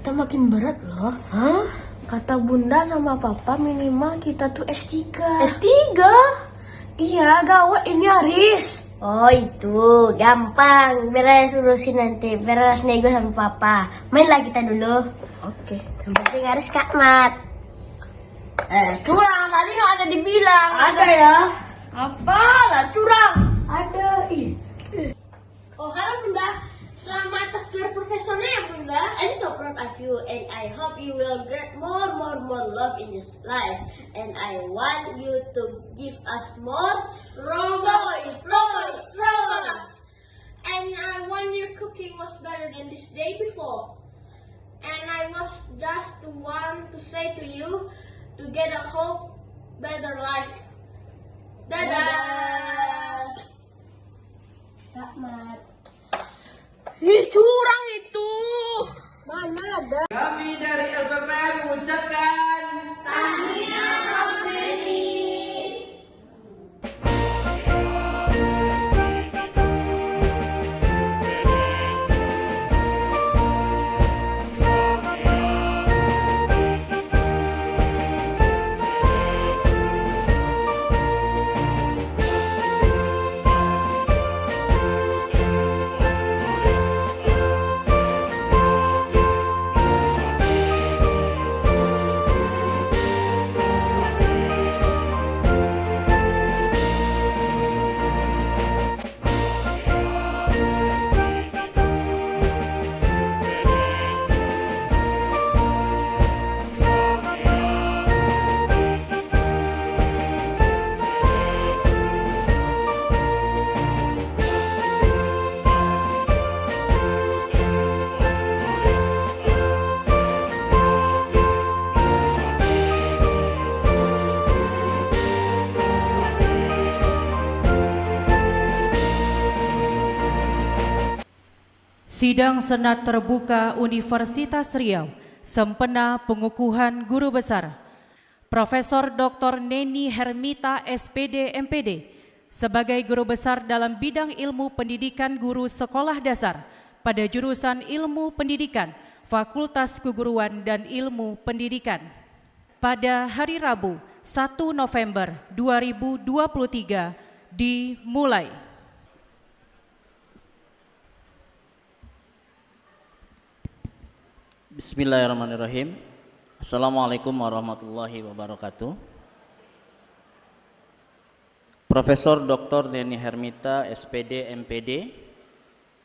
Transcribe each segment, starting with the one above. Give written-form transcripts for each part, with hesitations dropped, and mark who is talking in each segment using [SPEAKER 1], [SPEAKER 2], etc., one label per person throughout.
[SPEAKER 1] kita makin berat loh. Hah? Kata bunda sama papa minimal kita tuh S3. S3? Iya, gawat ini Aris.
[SPEAKER 2] Oh itu, gampang. Biar urusin nanti, biar nego sama papa. Mainlah kita dulu.
[SPEAKER 1] Oke.
[SPEAKER 2] Yang penting harus Kak Mat.
[SPEAKER 1] Curang, tadi nggak ada dibilang.
[SPEAKER 2] Ada ya?
[SPEAKER 1] Apalah curang.
[SPEAKER 2] Ada.
[SPEAKER 1] Oh, halo bunda. Selamat atas gelar profesornya ya bunda.
[SPEAKER 2] I'm so proud of you and I hope you will get more love in this life. And I want you to give us more
[SPEAKER 1] Robots. And I want your cooking was better than this day before. And I was just want to say to you to get a whole better life. Dadah.
[SPEAKER 2] Kak Mat.
[SPEAKER 1] Ih, curang itu.
[SPEAKER 2] Mana ada?
[SPEAKER 3] Kami dari LPPM mengucapkan tahniah Prof. Neni.
[SPEAKER 4] Sidang Senat Terbuka Universitas Riau, sempena pengukuhan Guru Besar, Profesor Dr. Neni Hermita SPD MPD, sebagai Guru Besar dalam bidang ilmu pendidikan guru sekolah dasar pada jurusan Ilmu Pendidikan, Fakultas Keguruan dan Ilmu Pendidikan. Pada hari Rabu, 1 November 2023, dimulai.
[SPEAKER 5] Bismillahirrahmanirrahim. Assalamualaikum warahmatullahi wabarakatuh. Profesor Dr. Neni Hermita SPD MPD,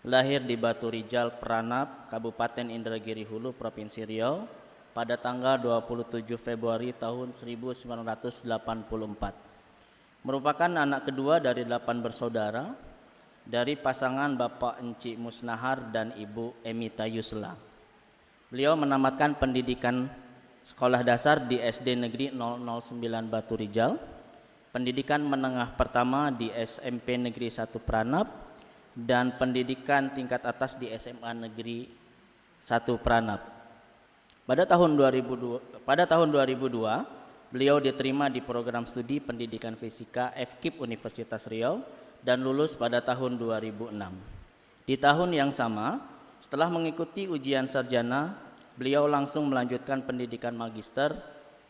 [SPEAKER 5] lahir di Batu Rijal, Pranap, Kabupaten Indragiri Hulu, Provinsi Riau pada tanggal 27 Februari tahun 1984. Merupakan anak kedua dari 8 bersaudara dari pasangan Bapak Enci Musnahar dan Ibu Emita Yusla. Beliau menamatkan pendidikan sekolah dasar di SD Negeri 009 Batu Rijal, pendidikan menengah pertama di SMP Negeri 1 Pranap, dan pendidikan tingkat atas di SMA Negeri 1 Pranap. Pada tahun 2002, beliau diterima di program studi pendidikan fisika FKIP Universitas Riau dan lulus pada tahun 2006. Di tahun yang sama, setelah mengikuti ujian sarjana, beliau langsung melanjutkan pendidikan magister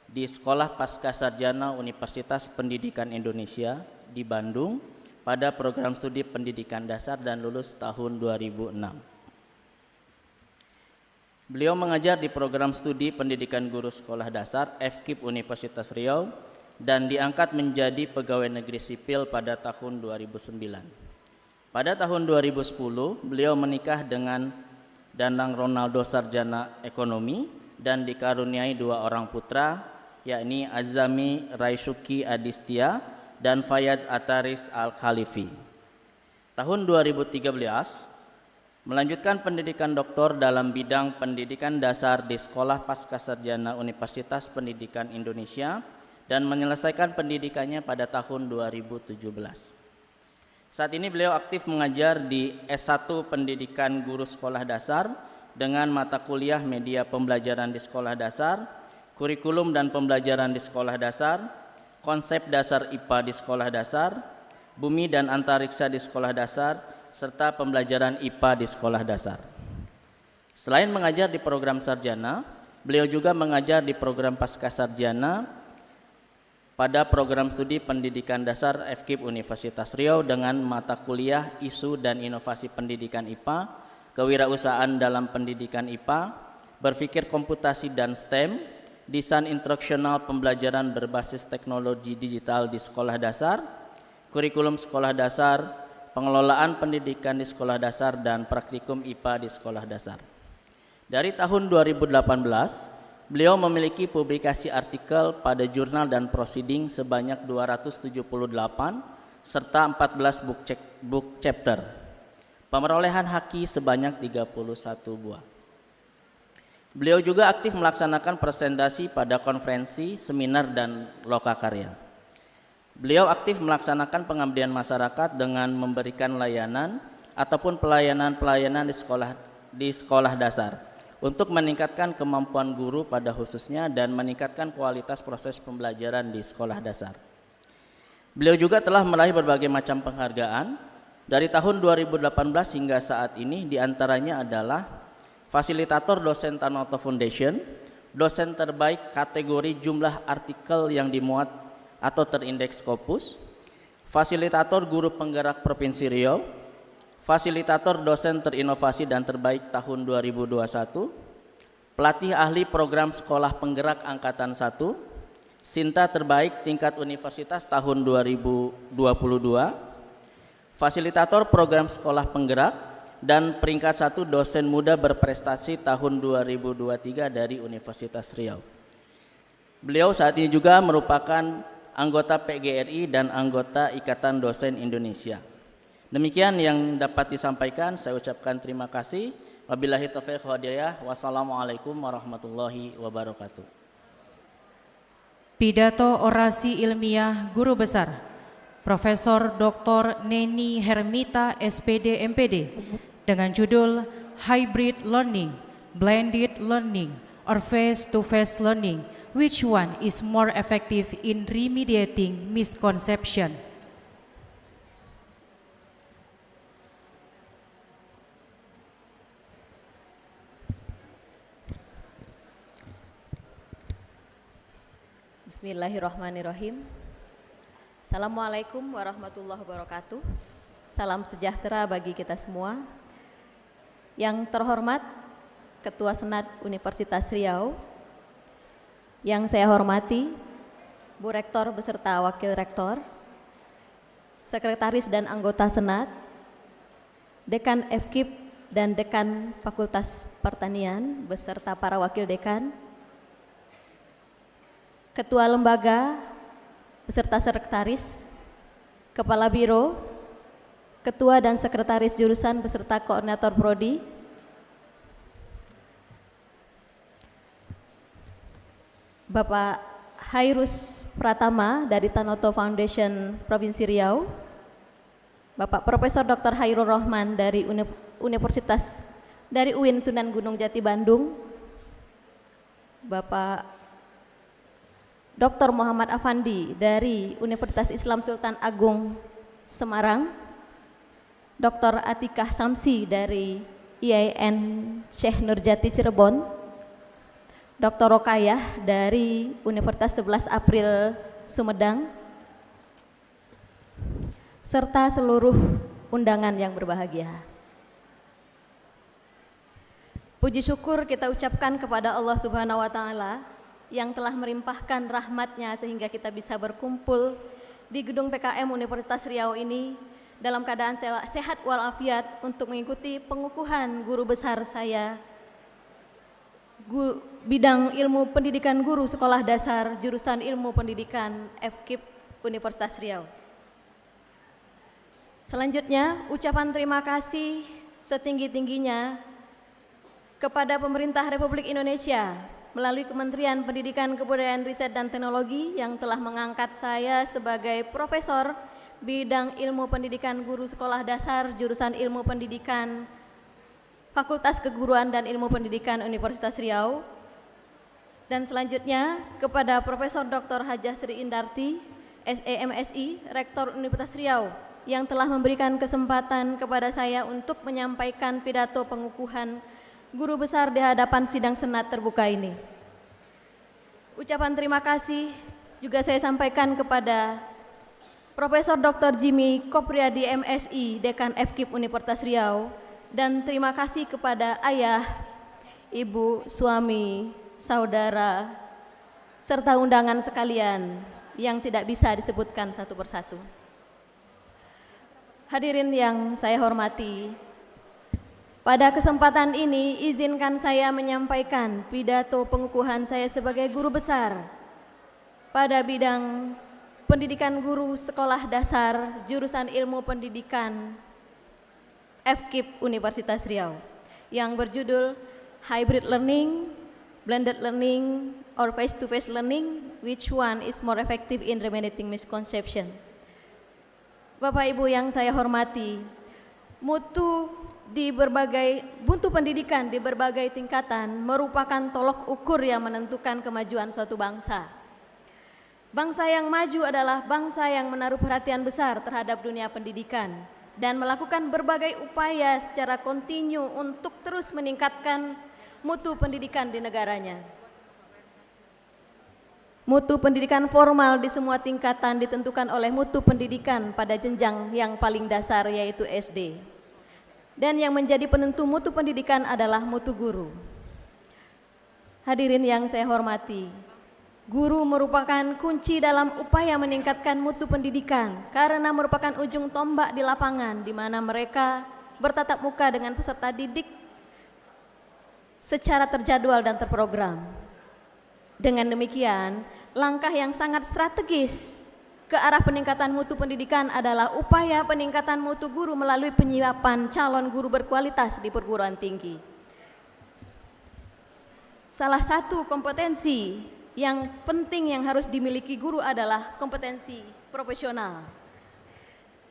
[SPEAKER 5] di Sekolah Pasca Sarjana Universitas Pendidikan Indonesia di Bandung pada program studi pendidikan dasar dan lulus tahun 2006. Beliau mengajar di program studi pendidikan guru sekolah dasar FKIP Universitas Riau dan diangkat menjadi pegawai negeri sipil pada tahun 2009. Pada tahun 2010, beliau menikah dengan Danang Ronaldo Sarjana Ekonomi dan dikaruniai 2 orang putra, yakni Azami Raisuki Adistia dan Fayaz Ataris Al-Khalifi. Tahun 2013, melanjutkan pendidikan doktor dalam bidang pendidikan dasar di Sekolah Pasca Sarjana Universitas Pendidikan Indonesia dan menyelesaikan pendidikannya pada tahun 2017. Saat ini beliau aktif mengajar di S1 Pendidikan Guru Sekolah Dasar dengan mata kuliah media pembelajaran di sekolah dasar, kurikulum dan pembelajaran di sekolah dasar, konsep dasar IPA di sekolah dasar, bumi dan antariksa di sekolah dasar, serta pembelajaran IPA di sekolah dasar. Selain mengajar di program sarjana, beliau juga mengajar di program pascasarjana pada program studi pendidikan dasar FKIP Universitas Riau dengan mata kuliah Isu dan Inovasi Pendidikan IPA, Kewirausahaan dalam Pendidikan IPA, Berpikir Komputasi dan STEM, Desain Instruksional Pembelajaran Berbasis Teknologi Digital di Sekolah Dasar, Kurikulum Sekolah Dasar, Pengelolaan Pendidikan di Sekolah Dasar, dan Praktikum IPA di Sekolah Dasar. Dari tahun 2018, beliau memiliki publikasi artikel pada jurnal dan proceeding sebanyak 278 serta 14 book chapter. Pemerolehan haki sebanyak 31 buah. Beliau juga aktif melaksanakan presentasi pada konferensi, seminar, dan lokakarya. Beliau aktif melaksanakan pengabdian masyarakat dengan memberikan layanan ataupun pelayanan-pelayanan di sekolah dasar untuk meningkatkan kemampuan guru pada khususnya dan meningkatkan kualitas proses pembelajaran di sekolah dasar. Beliau juga telah meraih berbagai macam penghargaan dari tahun 2018 hingga saat ini, diantaranya adalah Fasilitator Dosen Tanoto Foundation, dosen terbaik kategori jumlah artikel yang dimuat atau terindeks Scopus, Fasilitator Guru Penggerak Provinsi Riau, Fasilitator Dosen Terinovasi dan Terbaik tahun 2021, Pelatih Ahli Program Sekolah Penggerak Angkatan 1, Sinta Terbaik Tingkat Universitas tahun 2022, Fasilitator Program Sekolah Penggerak, dan peringkat 1 Dosen Muda Berprestasi tahun 2023 dari Universitas Riau. Beliau saat ini juga merupakan anggota PGRI dan anggota Ikatan Dosen Indonesia. Demikian yang dapat disampaikan, saya ucapkan terima kasih. Wabillahi taufiq wal hidayah. Wassalamualaikum warahmatullahi wabarakatuh.
[SPEAKER 4] Pidato orasi ilmiah Guru Besar Profesor Dr. Neni Hermita SPD MPD dengan judul Hybrid Learning, Blended Learning, or Face-to-Face Learning, which one is more effective in remediating misconception?
[SPEAKER 6] Bismillahirrahmanirrahim. Assalamualaikum warahmatullahi wabarakatuh. Salam sejahtera bagi kita semua. Yang terhormat Ketua Senat Universitas Riau, yang saya hormati Bu Rektor beserta Wakil Rektor, Sekretaris dan anggota Senat, Dekan FKIP dan Dekan Fakultas Pertanian beserta para Wakil Dekan, Ketua Lembaga beserta Sekretaris, Kepala Biro, Ketua dan Sekretaris Jurusan beserta Koordinator Prodi, Bapak Hairus Pratama dari Tanoto Foundation Provinsi Riau, Bapak Profesor Dr. Hairul Rohman dari Universitas dari UIN Sunan Gunung Jati Bandung, Bapak Dr. Muhammad Afandi dari Universitas Islam Sultan Agung Semarang, Dr. Atikah Samsi dari IAIN Syekh Nurjati Cirebon, Dr. Rokayah dari Universitas 11 April Sumedang, serta seluruh undangan yang berbahagia. Puji syukur kita ucapkan kepada Allah Subhanahu wa Ta'ala yang telah melimpahkan rahmatnya sehingga kita bisa berkumpul di gedung PKM Universitas Riau ini dalam keadaan sehat walafiat untuk mengikuti pengukuhan guru besar saya, bidang ilmu pendidikan guru sekolah dasar jurusan ilmu pendidikan FKIP Universitas Riau. Selanjutnya, ucapan terima kasih setinggi-tingginya kepada pemerintah Republik Indonesia melalui Kementerian Pendidikan, Kebudayaan, Riset, dan Teknologi yang telah mengangkat saya sebagai Profesor Bidang Ilmu Pendidikan Guru Sekolah Dasar jurusan Ilmu Pendidikan Fakultas Keguruan dan Ilmu Pendidikan Universitas Riau. Dan selanjutnya kepada Profesor Dr. Hajah Sri Indarti, SEMSI, Rektor Universitas Riau yang telah memberikan kesempatan kepada saya untuk menyampaikan pidato pengukuhan guru besar di hadapan sidang senat terbuka ini. Ucapan terima kasih juga saya sampaikan kepada Profesor Dr. Jimmy Kopriadi MSI, Dekan FKIP Universitas Riau, dan terima kasih kepada ayah, ibu, suami, saudara, serta undangan sekalian yang tidak bisa disebutkan satu persatu. Hadirin yang saya hormati, pada kesempatan ini izinkan saya menyampaikan pidato pengukuhan saya sebagai guru besar pada bidang pendidikan guru sekolah dasar jurusan ilmu pendidikan FKIP Universitas Riau yang berjudul Hybrid Learning, Blended Learning, or Face-to-Face Learning, which one is more effective in remediating misconception? Bapak Ibu yang saya hormati, mutu pendidikan di berbagai tingkatan merupakan tolok ukur yang menentukan kemajuan suatu bangsa. Bangsa yang maju adalah bangsa yang menaruh perhatian besar terhadap dunia pendidikan dan melakukan berbagai upaya secara kontinu untuk terus meningkatkan mutu pendidikan di negaranya. Mutu pendidikan formal di semua tingkatan ditentukan oleh mutu pendidikan pada jenjang yang paling dasar, yaitu SD. Dan yang menjadi penentu mutu pendidikan adalah mutu guru. Hadirin yang saya hormati, guru merupakan kunci dalam upaya meningkatkan mutu pendidikan karena merupakan ujung tombak di lapangan di mana mereka bertatap muka dengan peserta didik secara terjadwal dan terprogram. Dengan demikian, langkah yang sangat strategis ke arah peningkatan mutu pendidikan adalah upaya peningkatan mutu guru melalui penyiapan calon guru berkualitas di perguruan tinggi. Salah satu kompetensi yang penting yang harus dimiliki guru adalah kompetensi profesional.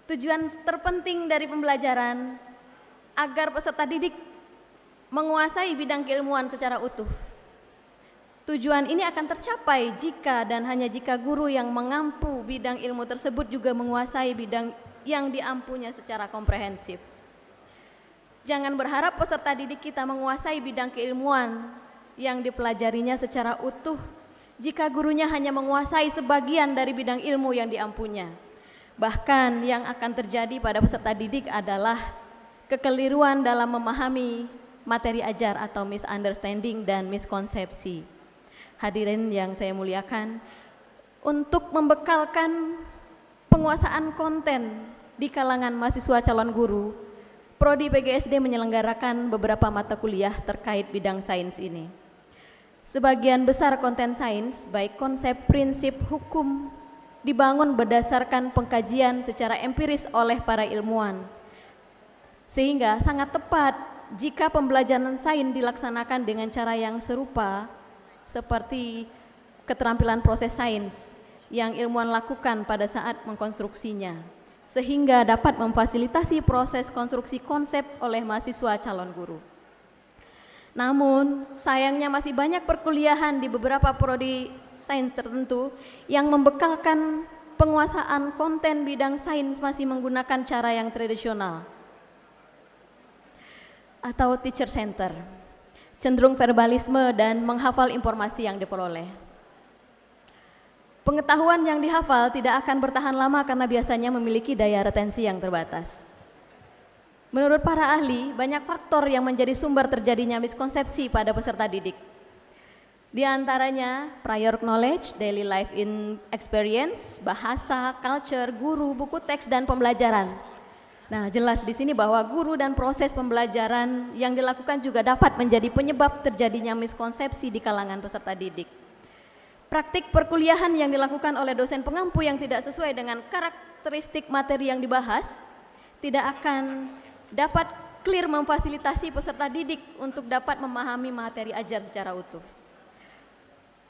[SPEAKER 6] Tujuan terpenting dari pembelajaran agar peserta didik menguasai bidang keilmuan secara utuh. Tujuan ini akan tercapai jika dan hanya jika guru yang mengampu bidang ilmu tersebut juga menguasai bidang yang diampunya secara komprehensif. Jangan berharap peserta didik kita menguasai bidang keilmuan yang dipelajarinya secara utuh jika gurunya hanya menguasai sebagian dari bidang ilmu yang diampunya. Bahkan yang akan terjadi pada peserta didik adalah kekeliruan dalam memahami materi ajar atau misunderstanding dan miskonsepsi. Hadirin yang saya muliakan, untuk membekalkan penguasaan konten di kalangan mahasiswa calon guru, Prodi PGSD menyelenggarakan beberapa mata kuliah terkait bidang sains ini. Sebagian besar konten sains, baik konsep, prinsip, hukum, dibangun berdasarkan pengkajian secara empiris oleh para ilmuwan. Sehingga sangat tepat jika pembelajaran sains dilaksanakan dengan cara yang serupa, seperti keterampilan proses sains yang ilmuwan lakukan pada saat mengkonstruksinya, sehingga dapat memfasilitasi proses konstruksi konsep oleh mahasiswa calon guru. Namun sayangnya masih banyak perkuliahan di beberapa prodi sains tertentu yang membekalkan penguasaan konten bidang sains masih menggunakan cara yang tradisional atau teacher center, cenderung verbalisme dan menghafal informasi yang diperoleh. Pengetahuan yang dihafal tidak akan bertahan lama karena biasanya memiliki daya retensi yang terbatas. Menurut para ahli, banyak faktor yang menjadi sumber terjadinya miskonsepsi pada peserta didik. Di antaranya prior knowledge, daily life in experience, bahasa, culture, guru, buku teks, dan pembelajaran. Nah, jelas di sini bahwa guru dan proses pembelajaran yang dilakukan juga dapat menjadi penyebab terjadinya miskonsepsi di kalangan peserta didik. Praktik perkuliahan yang dilakukan oleh dosen pengampu yang tidak sesuai dengan karakteristik materi yang dibahas tidak akan dapat clear memfasilitasi peserta didik untuk dapat memahami materi ajar secara utuh.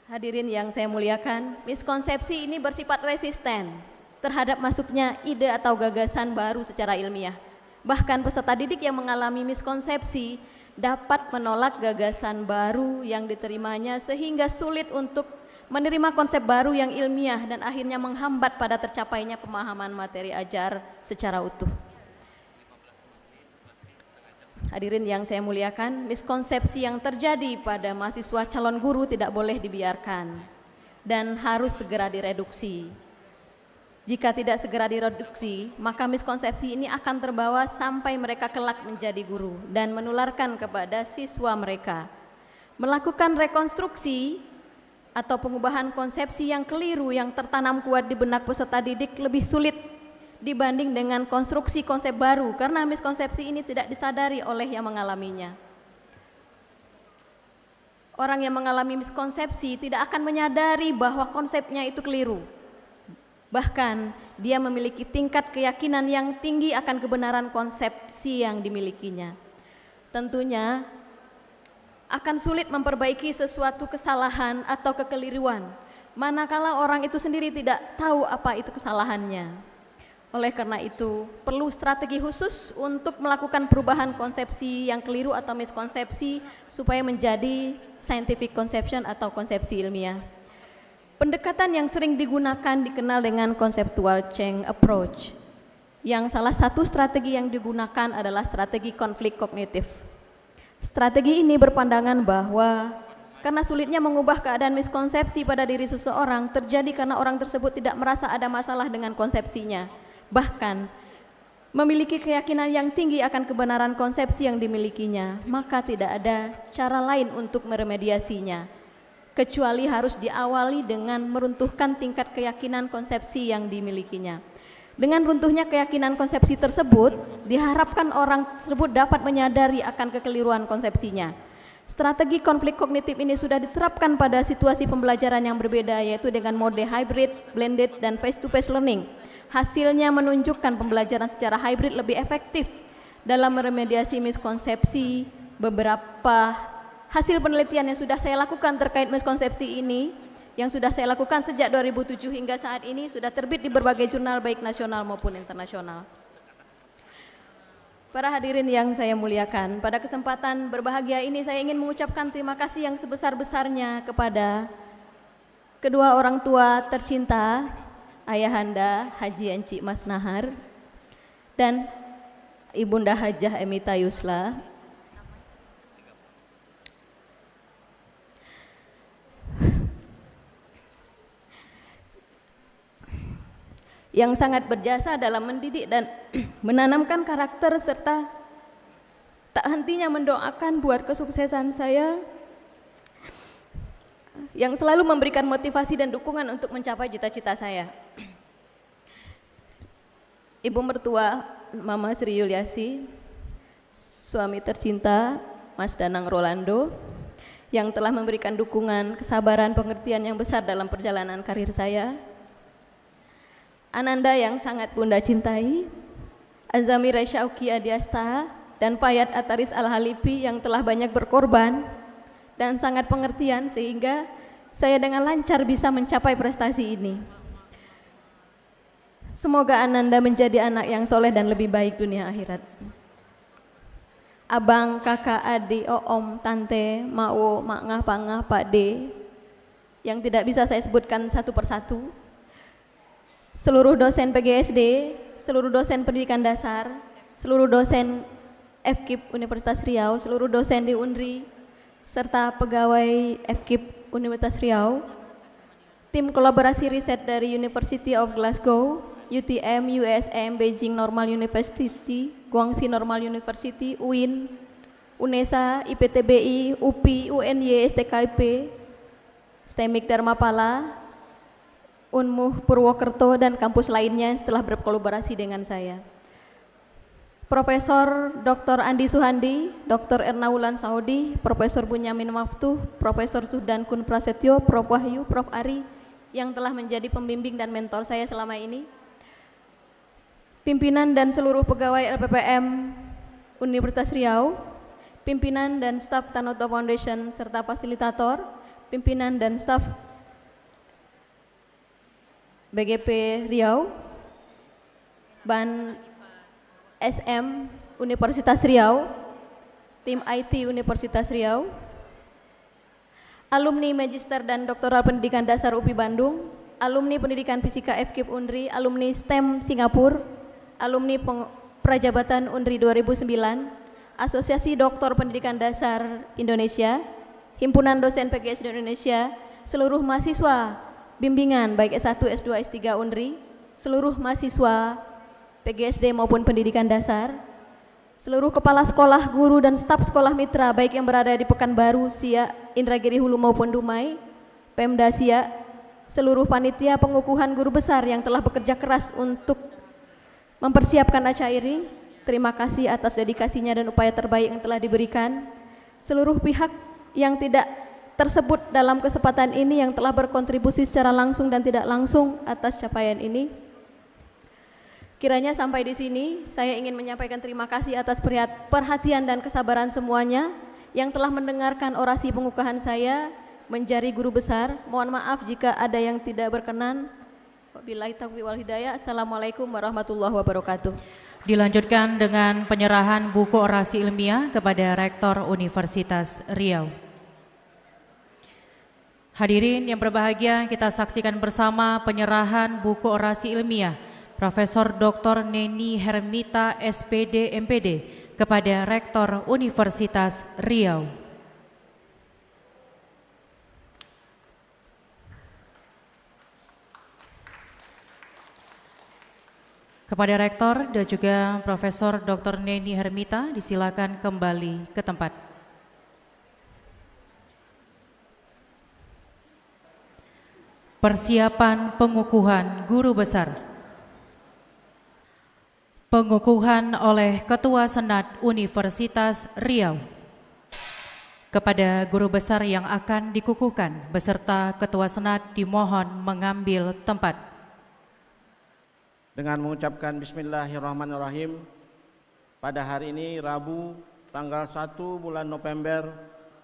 [SPEAKER 6] Hadirin yang saya muliakan, miskonsepsi ini bersifat resisten terhadap masuknya ide atau gagasan baru secara ilmiah. Bahkan peserta didik yang mengalami miskonsepsi dapat menolak gagasan baru yang diterimanya sehingga sulit untuk menerima konsep baru yang ilmiah dan akhirnya menghambat pada tercapainya pemahaman materi ajar secara utuh. Hadirin yang saya muliakan, miskonsepsi yang terjadi pada mahasiswa calon guru tidak boleh dibiarkan dan harus segera direduksi. Jika tidak segera direduksi, maka miskonsepsi ini akan terbawa sampai mereka kelak menjadi guru dan menularkan kepada siswa mereka. Melakukan rekonstruksi atau pengubahan konsepsi yang keliru yang tertanam kuat di benak peserta didik lebih sulit dibanding dengan konstruksi konsep baru, karena miskonsepsi ini tidak disadari oleh yang mengalaminya. Orang yang mengalami miskonsepsi tidak akan menyadari bahwa konsepnya itu keliru. Bahkan dia memiliki tingkat keyakinan yang tinggi akan kebenaran konsepsi yang dimilikinya. Tentunya akan sulit memperbaiki sesuatu kesalahan atau kekeliruan manakala orang itu sendiri tidak tahu apa itu kesalahannya. Oleh karena itu, perlu strategi khusus untuk melakukan perubahan konsepsi yang keliru atau miskonsepsi supaya menjadi scientific conception atau konsepsi ilmiah. Pendekatan yang sering digunakan dikenal dengan conceptual change approach, yang salah satu strategi yang digunakan adalah strategi konflik kognitif. Strategi ini berpandangan bahwa karena sulitnya mengubah keadaan miskonsepsi pada diri seseorang terjadi karena orang tersebut tidak merasa ada masalah dengan konsepsinya, bahkan memiliki keyakinan yang tinggi akan kebenaran konsepsi yang dimilikinya, maka tidak ada cara lain untuk meremediasinya, kecuali harus diawali dengan meruntuhkan tingkat keyakinan konsepsi yang dimilikinya. Dengan runtuhnya keyakinan konsepsi tersebut, diharapkan orang tersebut dapat menyadari akan kekeliruan konsepsinya. Strategi konflik kognitif ini sudah diterapkan pada situasi pembelajaran yang berbeda, yaitu dengan mode hybrid, blended, dan face-to-face learning. Hasilnya menunjukkan pembelajaran secara hybrid lebih efektif dalam meremediasi miskonsepsi. Beberapa hasil penelitian yang sudah saya lakukan terkait miskonsepsi ini, yang sudah saya lakukan sejak 2007 hingga saat ini, sudah terbit di berbagai jurnal baik nasional maupun internasional. Para hadirin yang saya muliakan, pada kesempatan berbahagia ini saya ingin mengucapkan terima kasih yang sebesar-besarnya kepada kedua orang tua tercinta, Ayahanda Haji Encik Mas Nahar dan Ibunda Hajah Emita Yusla, yang sangat berjasa dalam mendidik dan menanamkan karakter serta tak hentinya mendoakan buat kesuksesan saya, yang selalu memberikan motivasi dan dukungan untuk mencapai cita-cita saya. Ibu mertua Mama Sri Yuliasi, suami tercinta Mas Danang Rolando, yang telah memberikan dukungan, kesabaran, pengertian yang besar dalam perjalanan karir saya. Ananda yang sangat Bunda cintai, Azami Syauki Adiasta, dan Payat Ataris Al-Halipi yang telah banyak berkorban dan sangat pengertian sehingga saya dengan lancar bisa mencapai prestasi ini. Semoga Ananda menjadi anak yang soleh dan lebih baik dunia akhirat. Abang, kakak, adik, om, tante, mau, mak ngah, pangah, pak de, yang tidak bisa saya sebutkan satu persatu, seluruh dosen PGSD, seluruh dosen pendidikan dasar, seluruh dosen FKIP Universitas Riau, seluruh dosen di UNRI, serta pegawai FKIP Universitas Riau, tim kolaborasi riset dari University of Glasgow, UTM, USM, Beijing Normal University, Guangxi Normal University, UIN, UNESA, IPTBI, UPI, UNY, STKIP, STEMIK Dharmapala, Unmuh Purwokerto, dan kampus lainnya setelah berkolaborasi dengan saya. Profesor Dr. Andi Suhandi, Dr. Erna Wulan Saudi, Profesor Bunyamin Maftuh, Profesor Sudan Kun Prasetyo, Prof. Wahyu, Prof. Ari, yang telah menjadi pembimbing dan mentor saya selama ini. Pimpinan dan seluruh pegawai LPPM Universitas Riau, pimpinan dan staf Tanoto Foundation serta fasilitator, pimpinan dan staf BGP Riau, Ban SM Universitas Riau, tim IT Universitas Riau, alumni Magister dan Doktoral Pendidikan Dasar UPI Bandung, alumni Pendidikan Fisika FKIP UNRI, alumni STEM Singapura, alumni Prajabatan UNRI 2009, Asosiasi Doktor Pendidikan Dasar Indonesia, Himpunan Dosen PGSD Indonesia, seluruh mahasiswa bimbingan baik S1, S2, S3 UNRI, seluruh mahasiswa PGSD maupun pendidikan dasar, seluruh kepala sekolah, guru, dan staf sekolah mitra baik yang berada di Pekanbaru, Siak, Indragiri Hulu maupun Dumai, Pemda Siak, seluruh panitia pengukuhan guru besar yang telah bekerja keras untuk mempersiapkan acara ini, terima kasih atas dedikasinya dan upaya terbaik yang telah diberikan. Seluruh pihak yang tidak tersebut dalam kesempatan ini yang telah berkontribusi secara langsung dan tidak langsung atas capaian ini. Kiranya sampai di sini saya ingin menyampaikan terima kasih atas perhatian dan kesabaran semuanya yang telah mendengarkan orasi pengukuhan saya menjadi guru besar. Mohon maaf jika ada yang tidak berkenan. Wabillahi taufiq wal hidayah. Assalamualaikum warahmatullahi wabarakatuh.
[SPEAKER 4] Dilanjutkan dengan penyerahan buku orasi ilmiah kepada Rektor Universitas Riau. Hadirin yang berbahagia, kita saksikan bersama penyerahan buku orasi ilmiah Profesor Dr. Neni Hermita SPD MPD kepada Rektor Universitas Riau. Kepada Rektor dan juga Profesor Dr. Neni Hermita disilakan kembali ke tempat. Persiapan pengukuhan guru besar. Pengukuhan oleh Ketua Senat Universitas Riau. Kepada guru besar yang akan dikukuhkan beserta Ketua Senat dimohon mengambil tempat.
[SPEAKER 7] Dengan mengucapkan Bismillahirrahmanirrahim, pada hari ini Rabu tanggal 1 bulan November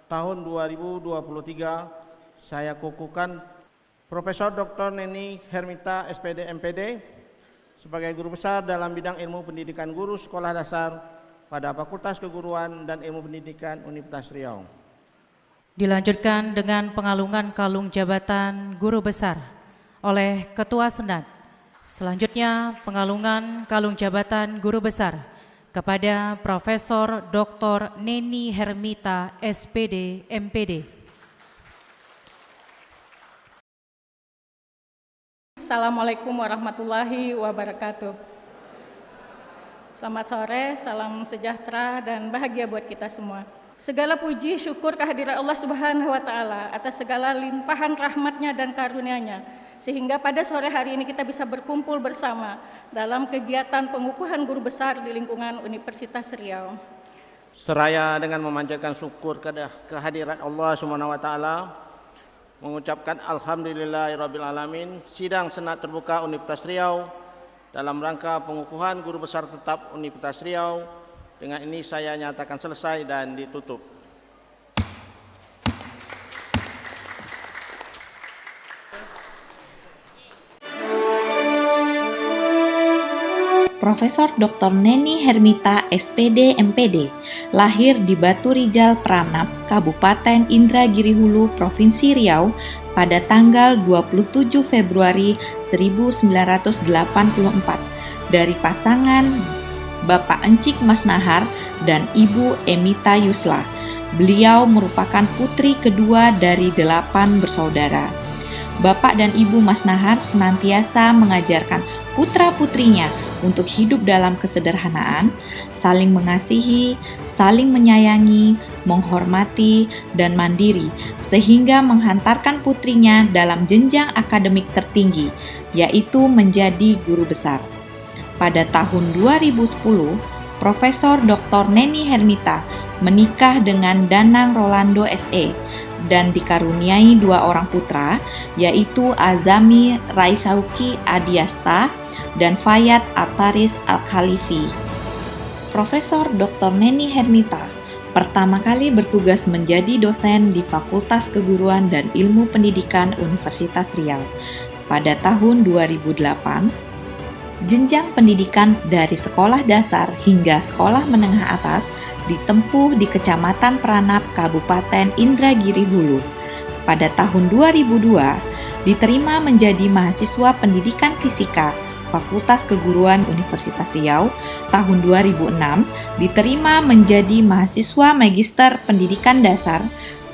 [SPEAKER 7] tahun 2023, saya kukuhkan Profesor Dr. Neni Hermita SPD MPD sebagai guru besar dalam bidang ilmu pendidikan guru sekolah dasar pada Fakultas Keguruan dan Ilmu Pendidikan Universitas Riau.
[SPEAKER 4] Dilanjutkan dengan pengalungan kalung jabatan guru besar oleh Ketua Senat. Selanjutnya pengalungan kalung jabatan guru besar kepada Profesor Dr. Neni Hermita SPD MPD.
[SPEAKER 8] Assalamualaikum warahmatullahi wabarakatuh. Selamat sore, salam sejahtera dan bahagia buat kita semua. Segala puji syukur kehadiran Allah Subhanahu wa Ta'ala atas segala limpahan rahmatnya dan karunia-Nya, sehingga pada sore hari ini kita bisa berkumpul bersama dalam kegiatan pengukuhan guru besar di lingkungan Universitas Riau.
[SPEAKER 7] Seraya dengan memanjatkan syukur kehadiran Allah Subhanahu wa Ta'ala, mengucapkan alhamdulillahirabbil alamin, sidang Senat terbuka Universitas Riau dalam rangka pengukuhan guru besar tetap Universitas Riau dengan ini saya nyatakan selesai dan ditutup.
[SPEAKER 9] Profesor Dr. Neni Hermita SPD MPD lahir di Batu Rijal Pranap, Kabupaten Indragiri Hulu, Provinsi Riau pada tanggal 27 Februari 1984 dari pasangan Bapak Encik Mas Nahar dan Ibu Emita Yusla. Beliau merupakan putri kedua dari 8 bersaudara. Bapak dan Ibu Mas Nahar senantiasa mengajarkan putra-putrinya untuk hidup dalam kesederhanaan, saling mengasihi, saling menyayangi, menghormati, dan mandiri, sehingga menghantarkan putrinya dalam jenjang akademik tertinggi, yaitu menjadi guru besar. Pada tahun 2010, Profesor Dr. Neni Hermita menikah dengan Danang Rolando SE dan dikaruniai 2 orang putra, yaitu Azami Raisauki Adiasta dan Fayat Ataris Al-Khalifi. Profesor Dr. Neni Hermita pertama kali bertugas menjadi dosen di Fakultas Keguruan dan Ilmu Pendidikan Universitas Riau pada tahun 2008. Jenjang pendidikan dari sekolah dasar hingga sekolah menengah atas ditempuh di Kecamatan Pranap, Kabupaten Indragiri Hulu. Pada tahun 2002, diterima menjadi mahasiswa pendidikan fisika Fakultas Keguruan Universitas Riau tahun 2006 diterima menjadi mahasiswa Magister Pendidikan Dasar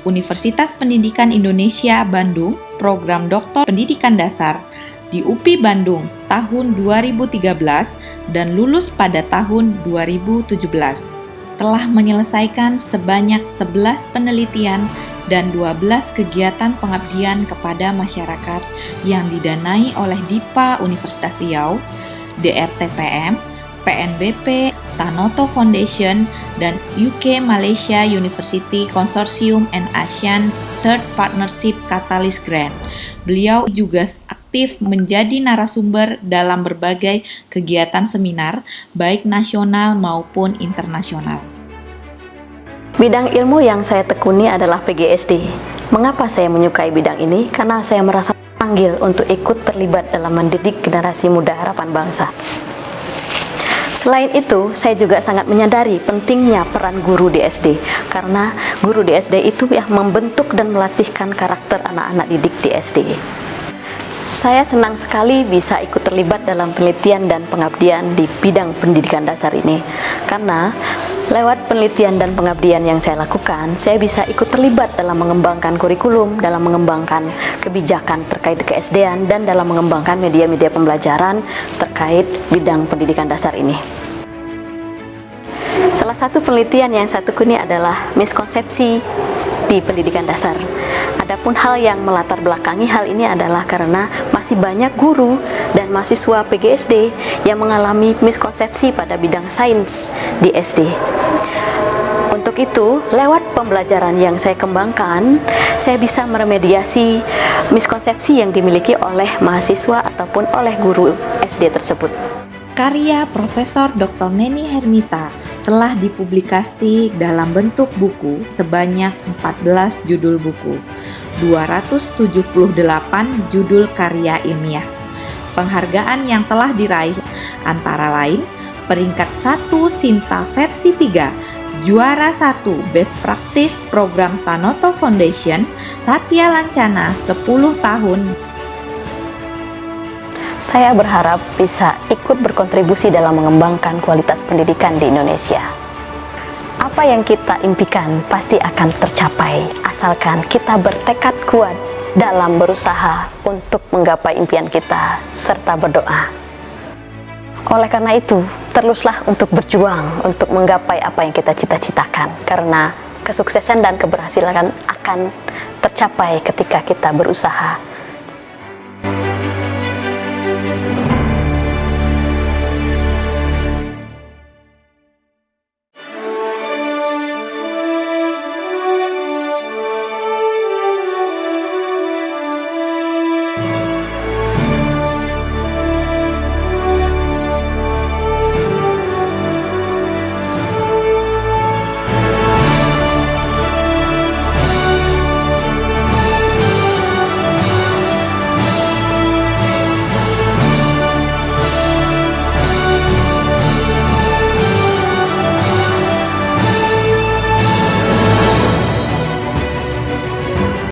[SPEAKER 9] Universitas Pendidikan Indonesia Bandung, program Doktor Pendidikan Dasar di UPI Bandung tahun 2013 dan lulus pada tahun 2017. Telah menyelesaikan sebanyak 11 penelitian dan 12 kegiatan pengabdian kepada masyarakat yang didanai oleh DIPA Universitas Riau, DRTPM, PNBP, Tanoto Foundation, dan UK Malaysia University Consortium and Asian Third Partnership Catalyst Grant. Beliau juga aktif menjadi narasumber dalam berbagai kegiatan seminar, baik nasional maupun internasional.
[SPEAKER 10] Bidang ilmu yang saya tekuni adalah PGSD. Mengapa saya menyukai bidang ini? Karena saya merasa panggil untuk ikut terlibat dalam mendidik generasi muda harapan bangsa. Selain itu, saya juga sangat menyadari pentingnya peran guru di SD, karena guru di SD itu yang membentuk dan melatihkan karakter anak-anak didik di SD. Saya senang sekali bisa ikut terlibat dalam penelitian dan pengabdian di bidang pendidikan dasar ini, karena lewat penelitian dan pengabdian yang saya lakukan, saya bisa ikut terlibat dalam mengembangkan kurikulum, dalam mengembangkan kebijakan terkait ke-SD-an, dan dalam mengembangkan media-media pembelajaran terkait bidang pendidikan dasar ini. Salah satu penelitian yang saya tekuni adalah miskonsepsi di pendidikan dasar. Adapun hal yang melatar belakangi hal ini adalah karena masih banyak guru dan mahasiswa PGSD yang mengalami miskonsepsi pada bidang sains di SD. Untuk itu, lewat pembelajaran yang saya kembangkan, saya bisa meremediasi miskonsepsi yang dimiliki oleh mahasiswa ataupun oleh guru SD tersebut.
[SPEAKER 9] Karya Profesor Dr. Neni Hermita telah dipublikasi dalam bentuk buku sebanyak 14 judul buku, 278 judul karya ilmiah. Penghargaan yang telah diraih antara lain peringkat 1 Sinta versi 3, juara 1 Best Practice Program Tanoto Foundation, Satya Lancana 10 tahun.
[SPEAKER 10] Saya berharap bisa ikut berkontribusi dalam mengembangkan kualitas pendidikan di Indonesia. Apa yang kita impikan pasti akan tercapai, asalkan kita bertekad kuat dalam berusaha untuk menggapai impian kita, serta berdoa. Oleh karena itu, teruslah untuk berjuang untuk menggapai apa yang kita cita-citakan, karena kesuksesan dan keberhasilan akan tercapai ketika kita berusaha